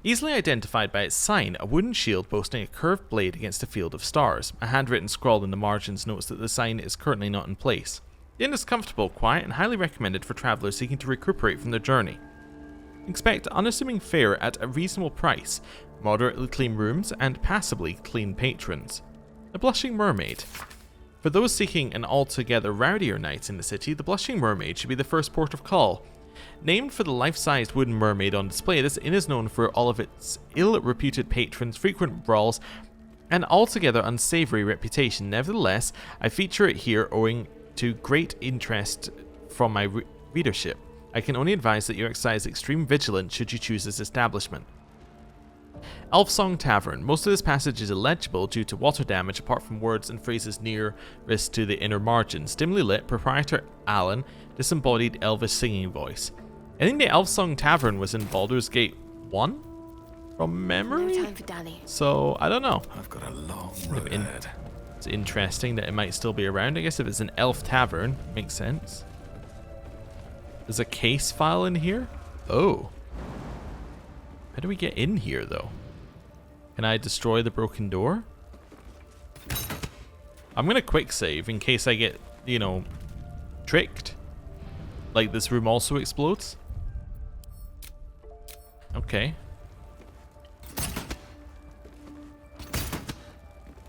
Easily identified by its sign, a wooden shield boasting a curved blade against a field of stars. A handwritten scrawl in the margins notes that the sign is currently not in place. The inn is comfortable, quiet, and highly recommended for travelers seeking to recuperate from their journey. Expect unassuming fare at a reasonable price, moderately clean rooms, and passably clean patrons. The Blushing Mermaid. For those seeking an altogether rowdier night in the city, the Blushing Mermaid should be the first port of call. Named for the life-sized wooden mermaid on display, this inn is known for all of its ill-reputed patrons, frequent brawls, and altogether unsavory reputation. Nevertheless, I feature it here owing to great interest from my readership. I can only advise that you exercise extreme vigilance should you choose this establishment. Elfsong Tavern. Most of this passage is illegible due to water damage apart from words and phrases nearest to the inner margins. Dimly lit, proprietor Alan, disembodied elvish singing voice. I think the Elfsong Tavern was in Baldur's Gate 1? From memory? No time for Danny. So, I don't know. I've got a long road ahead. It's interesting that it might still be around. I guess if it's an elf tavern, makes sense. There's a case file in here? Oh. How do we get in here, though? Can I destroy the broken door? I'm gonna quick save in case I get, you know, tricked. Like this room also explodes? Okay.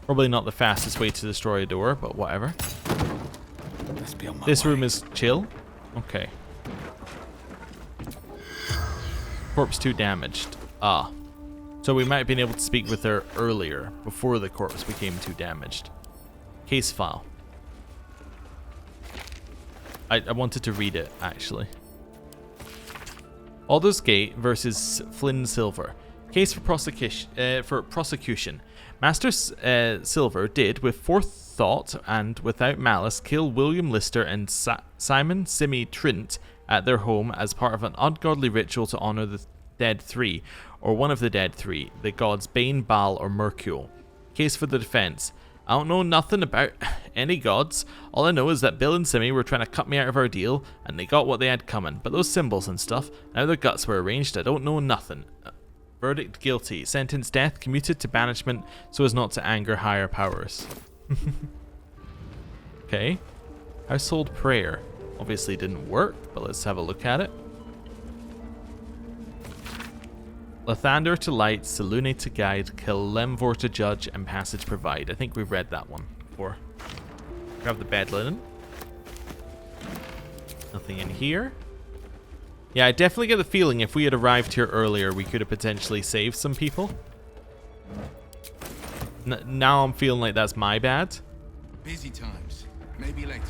Probably not the fastest way to destroy a door, but whatever. This room is chill? Okay. Corpse 2 damaged. Ah. So we might have been able to speak with her earlier, before the corpse became too damaged. Case file. I wanted to read it, actually. Baldur's Gate versus Flynn Silver. Case for prosecution. Master Silver did, with forethought and without malice, kill William Lister and Simon Simi Trint at their home as part of an ungodly ritual to honor the dead three, or one of the dead three, the gods Bane, Baal, or Mercule. Case for the defense. I don't know nothing about any gods. All I know is that Bill and Simi were trying to cut me out of our deal, and they got what they had coming. But those symbols and stuff, now their guts were arranged, I don't know nothing. Verdict guilty. Sentence death, commuted to banishment so as not to anger higher powers. Okay. Household prayer. Obviously didn't work, but let's have a look at it. Lathander to light, Selune to guide, Kelemvor to judge, and passage provide. I think we've read that one before. Grab the bed linen. Nothing in here. Yeah, I definitely get the feeling if we had arrived here earlier, we could have potentially saved some people. Now I'm feeling like that's my bad. Busy times. Maybe later.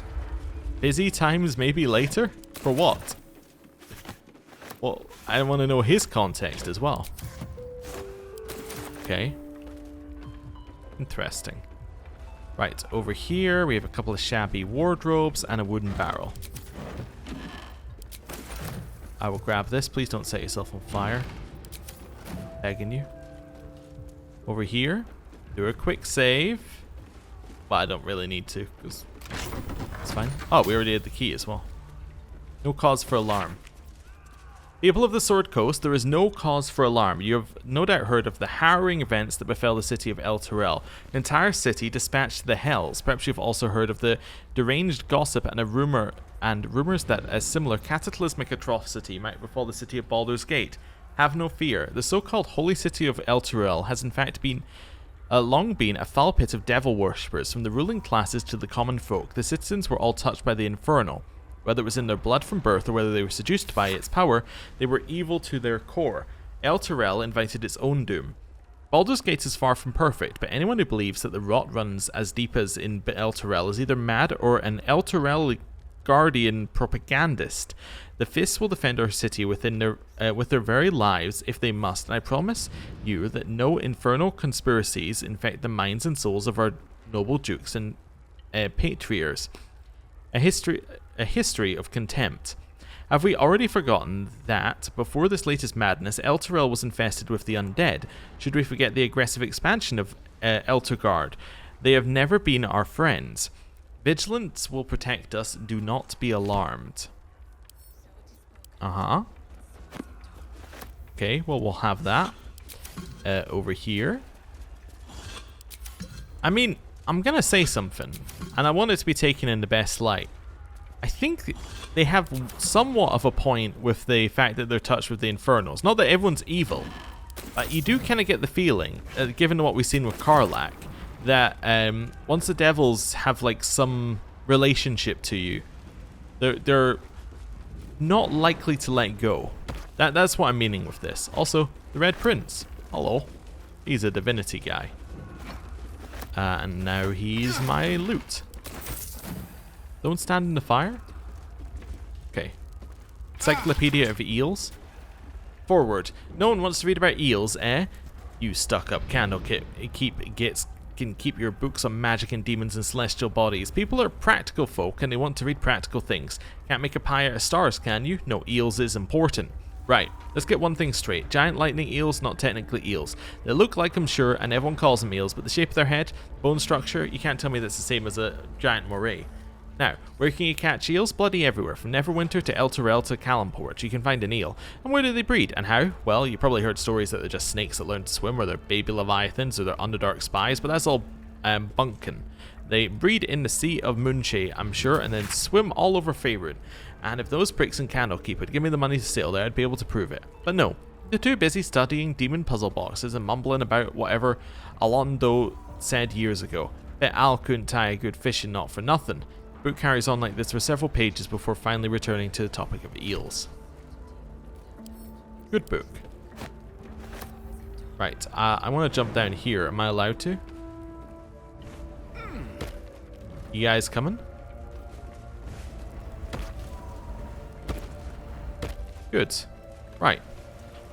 Busy times, maybe later? For what? Well, I want to know his context as well. Okay. Interesting. Right, over here we have a couple of shabby wardrobes and a wooden barrel. I will grab this. Please don't set yourself on fire. Begging you. Over here, do a quick save. But I don't really need to, because it's fine. Oh, we already had the key as well. No cause for alarm. People of the Sword Coast, there is no cause for alarm. You have no doubt heard of the harrowing events that befell the city of El Turel. An entire city dispatched to the hells. Perhaps you've also heard of the deranged gossip and rumors that a similar cataclysmic atrocity might befall the city of Baldur's Gate. Have no fear. The so-called holy city of El Turel has in fact long been a foul pit of devil worshippers, from the ruling classes to the common folk. The citizens were all touched by the infernal. Whether it was in their blood from birth or whether they were seduced by its power, they were evil to their core. El Turel invited its own doom. Baldur's Gate is far from perfect, but anyone who believes that the rot runs as deep as in El Turel is either mad or an El Turel guardian propagandist. The Fists will defend our city with their very lives if they must, and I promise you that no infernal conspiracies infect the minds and souls of our noble dukes and patriarchs. A history of contempt. Have we already forgotten that, before this latest madness, El Turel was infested with the undead? Should we forget the aggressive expansion of Elturgard? They have never been our friends. Vigilance will protect us. Do not be alarmed. Uh-huh. Okay, well, we'll have that. Over here. I mean, I'm gonna say something, and I want it to be taken in the best light. I think they have somewhat of a point with the fact that they're touched with the Infernals. Not that everyone's evil, but you do kind of get the feeling, given what we've seen with Karlach, that once the devils have like some relationship to you, they're not likely to let go. That's what I'm meaning with this. Also, the Red Prince. Hello. He's a Divinity guy. And now he's my loot. Don't stand in the fire? Okay. Encyclopedia of Eels. Forward. No one wants to read about eels, eh? You stuck-up candlekeep can keep your books on magic and demons and celestial bodies. People are practical folk and they want to read practical things. Can't make a pie out of stars, can you? No, eels is important. Right, let's get one thing straight. Giant lightning eels, not technically eels. They look like them, sure, and everyone calls them eels, but the shape of their head, bone structure, you can't tell me that's the same as a giant moray. Now, where can you catch eels? Bloody everywhere. From Neverwinter to El Torel to Calimport, you can find an eel. And where do they breed? And how? Well, you probably heard stories that they're just snakes that learn to swim, or they're baby leviathans, or they're underdark spies, but that's all bunkin. They breed in the Sea of Moonshae, I'm sure, and then swim all over Faerun. And if those pricks in Candlekeep would give me the money to sail there, I'd be able to prove it. But no, they're too busy studying demon puzzle boxes and mumbling about whatever Alondo said years ago. Bet Al couldn't tie a good fishing knot for nothing. The book carries on like this for several pages before finally returning to the topic of eels. Good book. Right, I want to jump down here. Am I allowed to? You guys coming? Good. Right.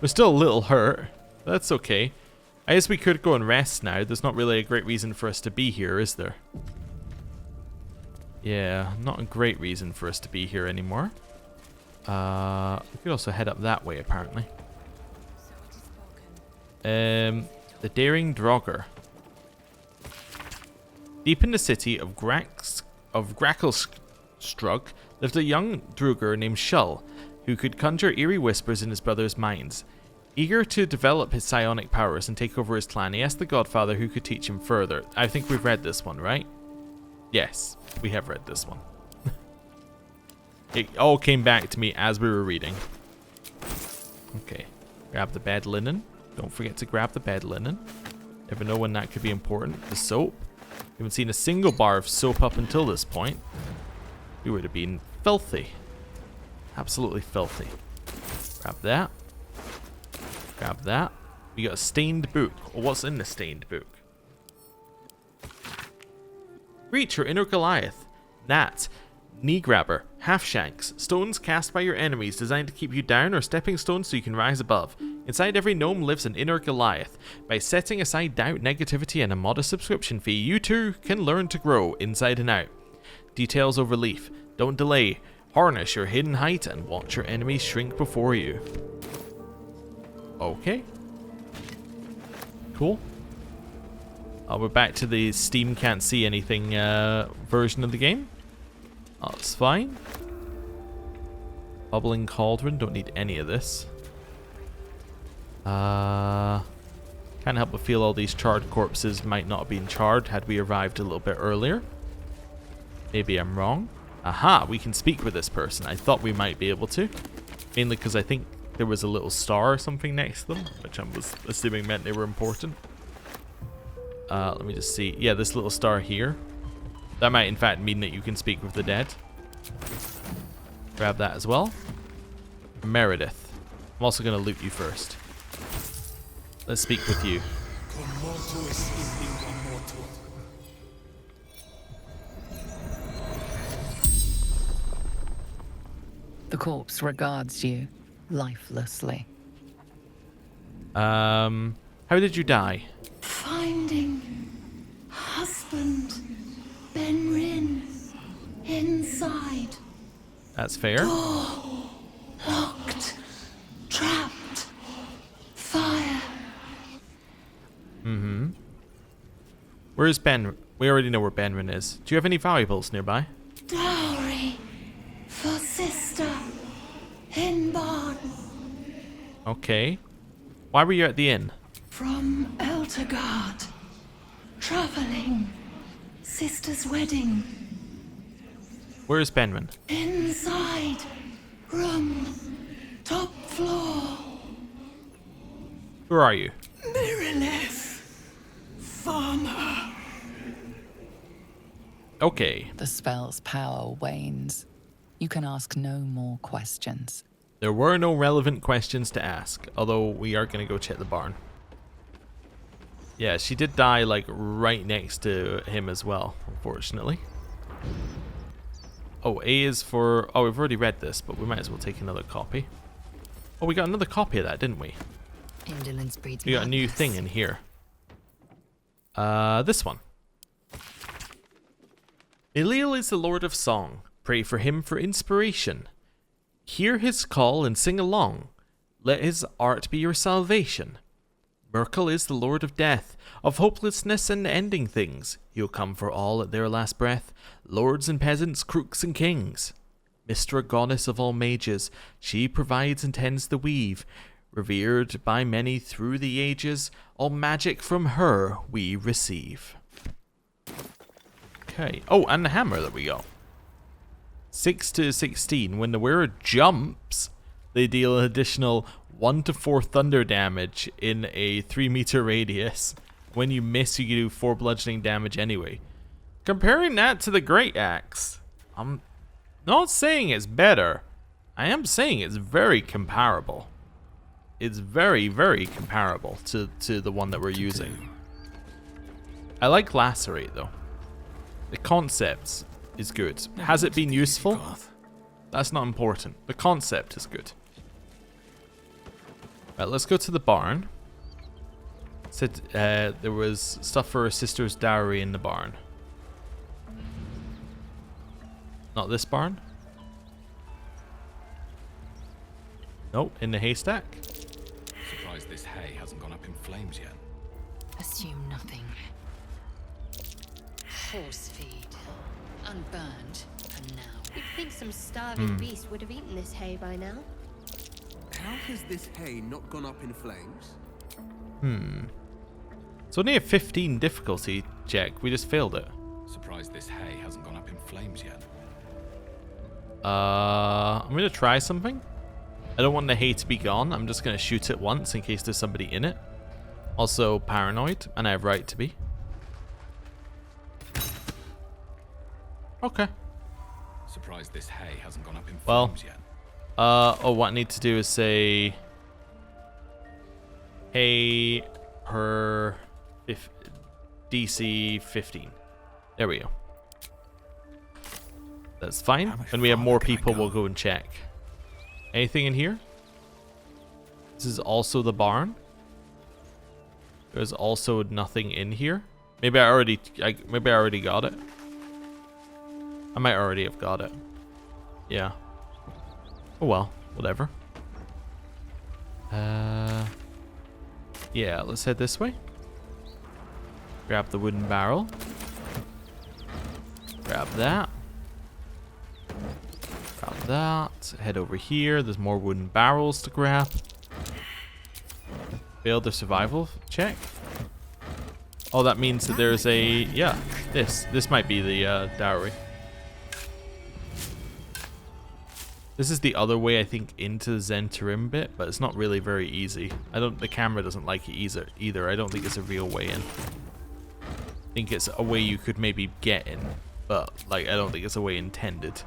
We're still a little hurt. But that's okay. I guess we could go and rest now. There's not really a great reason for us to be here, is there? Yeah, not a great reason for us to be here anymore. We could also head up that way, apparently. The Daring Draugr. Deep in the city of Grackelstrug lived a young Draugr named Shull, who could conjure eerie whispers in his brother's minds. Eager to develop his psionic powers and take over his clan, he asked the Godfather who could teach him further. I think we've read this one, right? Yes, we have read this one. It all came back to me as we were reading. Okay, grab the bed linen. Don't forget to grab the bed linen. Never know when that could be important. The soap. Haven't seen a single bar of soap up until this point. We would have been filthy. Absolutely filthy. Grab that. Grab that. We got a stained book. Or what's in the stained book? Reach your inner Goliath. Nat. Knee grabber. Half shanks. Stones cast by your enemies designed to keep you down, or stepping stones so you can rise above. Inside every gnome lives an inner Goliath. By setting aside doubt, negativity, and a modest subscription fee, you too can learn to grow inside and out. Details over leaf. Don't delay. Harness your hidden height and watch your enemies shrink before you. Okay. Cool. We're back to the Steam can't see anything version of the game. That's fine. Bubbling cauldron. Don't need any of this. Can't help but feel all these charred corpses might not have been charred had we arrived a little bit earlier. Maybe I'm wrong. Aha, we can speak with this person. I thought we might be able to. Mainly because I think there was a little star or something next to them, which I was assuming meant they were important. Let me just see. Yeah, this little star here. That might in fact mean that you can speak with the dead. Grab that as well. Meredith. I'm also going to loot you first. Let's speak with you. The corpse regards you lifelessly. How did you die? Finding husband Benrin inside. That's fair. Door locked, trapped, fire. Mm-hmm. Where is Ben? We already know where Benrin is. Do you have any valuables nearby? Dowry for sister in barn. Okay. Why were you at the inn? From Eltergard. Traveling. Sister's wedding. Where's Benman? Inside. Room. Top floor. Where are you? Mirrorless. Farmer. Okay. The spell's power wanes. You can ask no more questions. There were no relevant questions to ask, although we are going to go check the barn. Yeah, she did die, like, right next to him as well, unfortunately. Oh, A is for... Oh, we've already read this, but we might as well take another copy. Oh, we got another copy of that, didn't we? Indolence breeds We got a new madness. thing in here. This one. Eliel is the Lord of Song. Pray for him for inspiration. Hear his call and sing along. Let his art be your salvation. Merkel is the Lord of Death, of hopelessness and ending things. He'll come for all at their last breath, lords and peasants, crooks and kings. Mystra, goddess of all mages, she provides and tends the weave. Revered by many through the ages, all magic from her we receive. Okay. Oh, and the hammer that we got. 6 to 16. When the wearer jumps, they deal an additional 1 to 4 thunder damage in a 3-meter radius. When you miss, you do 4 bludgeoning damage anyway. Comparing that to the Great Axe, I'm not saying it's better. I am saying it's very comparable. It's very, very comparable to the one that we're using. I like Lacerate though. The concept is good. Has it been useful? That's not important. The concept is good. Right, let's go to the barn. Said there was stuff for her sister's dowry in the barn. Not this barn? Nope, in the haystack. Surprised this hay hasn't gone up in flames yet. Assume nothing. Horse feed. Unburned for now. You'd think some starving beast would have eaten this hay by now. How has this hay not gone up in flames? It's only a 15 difficulty check. We just failed it. Surprised this hay hasn't gone up in flames yet. I'm gonna try something. I don't want the hay to be gone. I'm just gonna shoot it once in case there's somebody in it. Also paranoid, and I have right to be. Okay. Surprised this hay hasn't gone up in Well, flames yet. oh, what I need to do is say, hey, her DC 15. There we go. That's fine. When we have more people, we'll go and check. Anything in here? This is also the barn. There's also nothing in here. Maybe I already got it. I might already have got it. Yeah. Oh well, whatever. Yeah, let's head this way. Grab the wooden barrel. Grab that. Grab that. Head over here. There's more wooden barrels to grab. Failed the survival check. Oh, that means that there's a... Yeah, this might be the dowry. This is the other way, I think, into the Zentarim bit, but it's not really very easy. The camera doesn't like it either. I don't think it's a real way in. I think it's a way you could maybe get in, but like I don't think it's a way intended.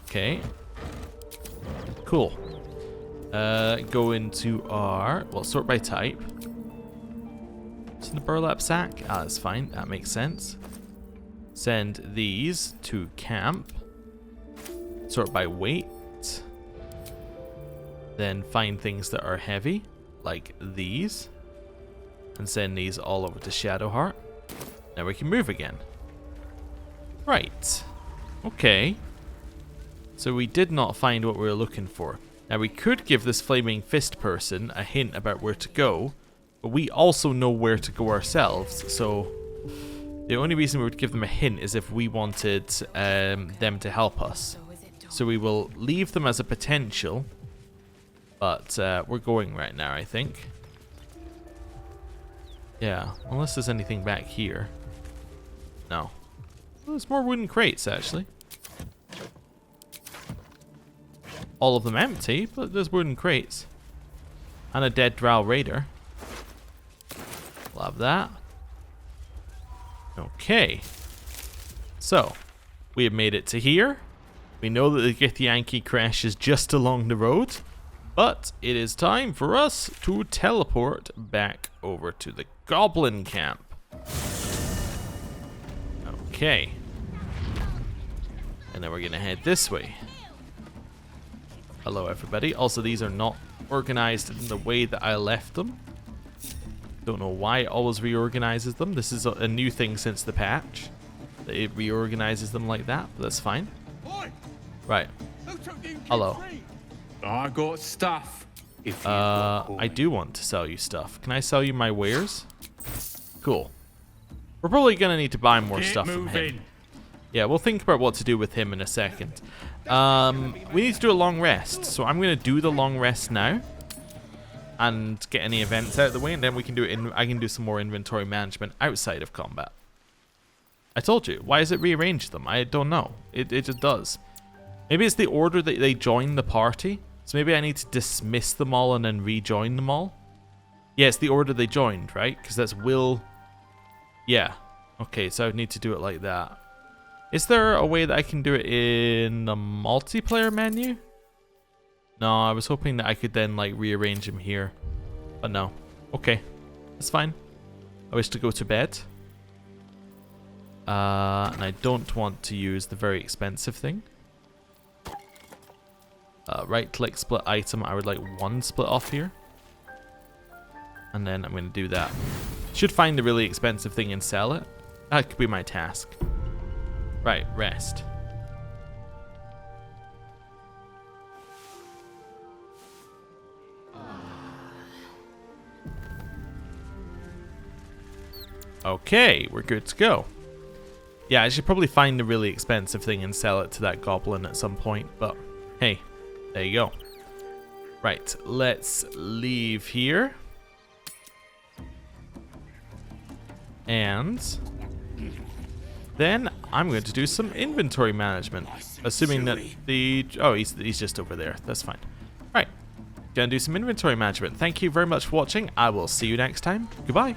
Okay. Cool. Go into our... Well, sort by type. It's in the burlap sack. Ah, that's fine. That makes sense. Send these to camp. Sort by weight. Then find things that are heavy, like these. And send these all over to Shadowheart. Now we can move again. Right. Okay. So we did not find what we were looking for. Now we could give this flaming fist person a hint about where to go, but we also know where to go ourselves, so the only reason we would give them a hint is if we wanted them to help us. So we will leave them as a potential, but we're going right now, I think. Yeah, unless there's anything back here. No. Well, there's more wooden crates, actually. All of them empty, but there's wooden crates. And a dead drow raider. Love that. Okay. So, we have made it to here. We know that the Githyanki crash is just along the road. But it is time for us to teleport back over to the goblin camp. Okay. And then we're gonna head this way. Hello everybody. Also, these are not organized in the way that I left them. Don't know why it always reorganizes them. This is a new thing since the patch. That it reorganizes them like that, but that's fine. Right. Hello. I got stuff. I do want to sell you stuff. Can I sell you my wares? Cool. We're probably gonna need to buy more stuff from him. Yeah, we'll think about what to do with him in a second. We need to do a long rest, so I'm gonna do the long rest now and get any events out of the way, and then we can do it I can do some more inventory management outside of combat. I told you. Why has it rearranged them? I don't know. It just does. Maybe it's the order that they join the party. So maybe I need to dismiss them all and then rejoin them all. Yeah, it's the order they joined, right? Because that's will. Yeah. Okay, so I would need to do it like that. Is there a way that I can do it in the multiplayer menu? No, I was hoping that I could then like rearrange them here. But no. Okay. That's fine. I wish to go to bed. And I don't want to use the very expensive thing. Right click split item. I would like one split off here. And then I'm going to do that. Should find the really expensive thing and sell it. That could be my task. Right, rest. Okay, we're good to go. Yeah, I should probably find the really expensive thing and sell it to that goblin at some point, but hey, there you go. Right, let's leave here. And then I'm going to do some inventory management, assuming that the... Oh, he's just over there. That's fine. Right, gonna do some inventory management. Thank you very much for watching. I will see you next time. Goodbye.